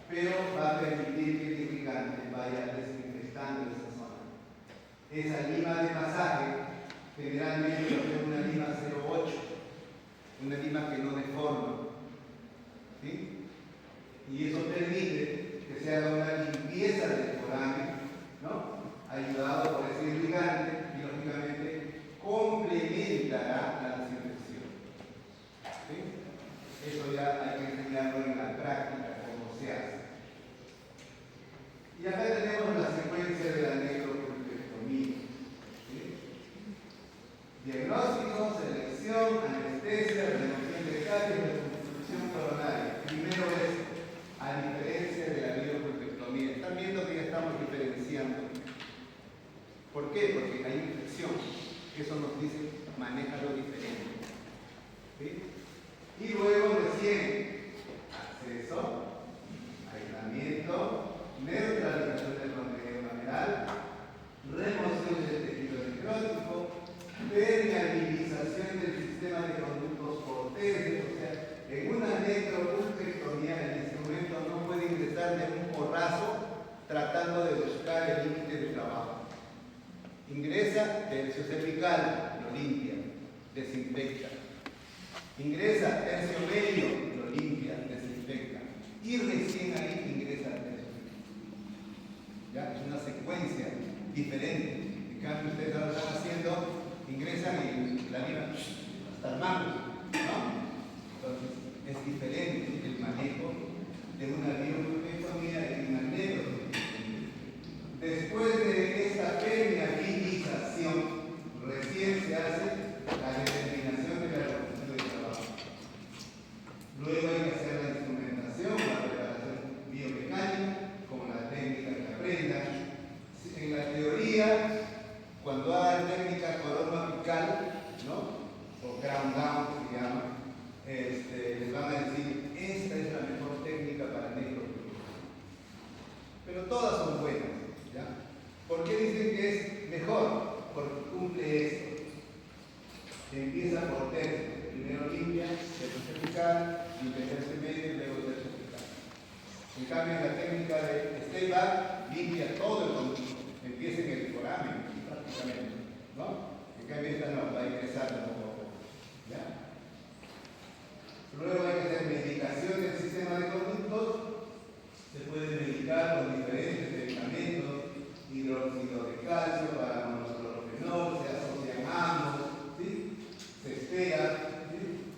pero va a permitir que el irrigante vaya desinfectando esa zona. Esa lima de masaje generalmente es una lima 0,8, una lima que no deforma, ¿sí? Y eso permite que se haga una limpieza del foráneo, ¿no? Ayudado por ese irrigante y lógicamente complementará la desinfección, ¿sí? Eso ya hay que enseñarlo en la práctica, cómo se hace. Y acá tenemos la secuencia de la necropulpectomía, ¿sí? Diagnóstico, selección, anestesia, remoción de caries, reconstrucción coronaria. Primero es a diferencia de la necropulpectomía. Están viendo que ya estamos diferenciando. ¿Por qué? Porque hay infección. Eso nos dice, manéjalo diferente, ¿sí? Y luego recién, acceso, aislamiento, neutralización del contenido lateral, remoción del tejido necrótico, permeabilización del sistema de conductos porteros. O sea, en una necropulpectomía el instrumento no puede ingresar de un porrazo tratando de buscar el límite de trabajo. Ingresa tercio cervical, lo limpia, desinfecta. Ingresa tercio medio, lo limpia, desinfecta. Y recién ahí ingresa el tercio medio. ¿Ya? Es una secuencia diferente. En cambio, ustedes ahora están haciendo, ingresan y la lima hasta el mango, ¿no? Entonces, es diferente el manejo de una necropulpectomía y una necropulpectomía. Después de esta permeabilización, recién se hace la determinación de la longitud de trabajo. Luego hay que hacer la instrumentación, la preparación biomecánica, como la técnica que aprendan. En la teoría, cuando hagan técnica corona apical, ¿no? O crown down, que se llama, les van a decir, esta es la mejor técnica para necropulpectomía. Pero todas son buenas. ¿Ya? ¿Por qué dicen que es mejor? Porque cumple esto. Empieza por tercio. Primero limpia, tercio cervical, limpia tercio medio y luego tercio cervical. En cambio, en la técnica de stay back, limpia todo el conducto. Empieza en el foramen, prácticamente, ¿no? En cambio, esta no, va a ingresar poco a poco. ¿Ya? Luego hay que hacer medicación del sistema de conductos. Se puede medicar con diferentes medicamentos, hidróxido de calcio para monoclorofenol, se asocian ambos, ¿sí? Se espera, ¿sí?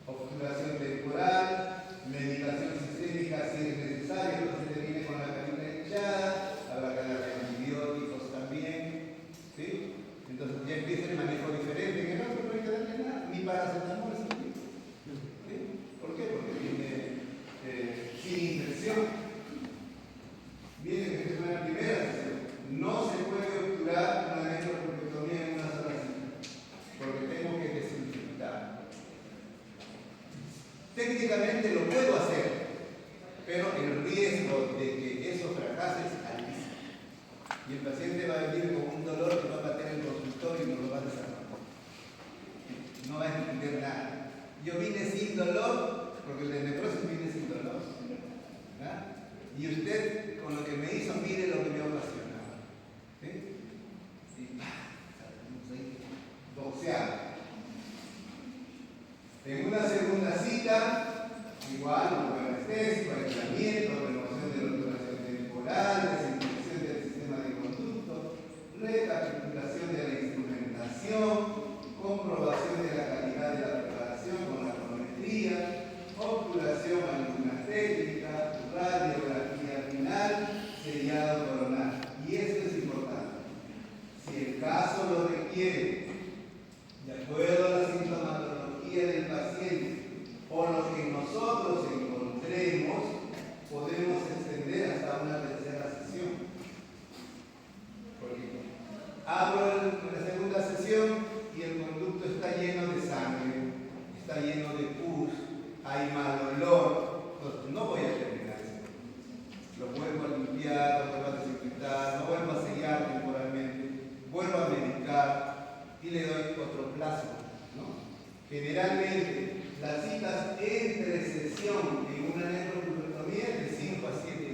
Obturación temporal, medicación sistémica si es necesario, no se termine con la carita hinchada, habrá que darle antibióticos también, ¿sí? Entonces ya empieza el manejo diferente. En el otro no hay que darle nada, ni paracetamol, ¿sí? ¿Por qué? Porque tiene sin infección. Y el paciente va a venir con un dolor que va a bater el consultorio y no lo va a desarmar. No va a entender nada. Yo vine sin dolor, porque el de necrosis vine sin dolor. ¿Verdad? Y usted, con lo que me hizo, mire lo que me ha ocasionado. ¿Sí? Y salimos ahí boxeando. En una segunda cita, igual, con anestésico, aislamiento, remoción de la obturación temporal, desinfección del sistema de conducto, recapitulación de la instrumentación, comprobación de la calidad de la preparación con la cronometría, obturación alguna técnica, radiografía final, sellado coronal. Y esto es importante. Si el caso lo requiere, de acuerdo a la sintomatología del paciente o lo que nosotros encontremos, podemos extender hasta una tercera sesión. Porque abro la segunda sesión y el conducto está lleno de sangre, está lleno de pus, hay mal olor. Entonces, no voy a terminar eso. Lo vuelvo a limpiar, lo vuelvo a desinfectar, lo vuelvo a sellar temporalmente, vuelvo a medicar y le doy otro plazo, ¿no? Generalmente, las citas entre sesión en una nefroculectomía es de 5 a 7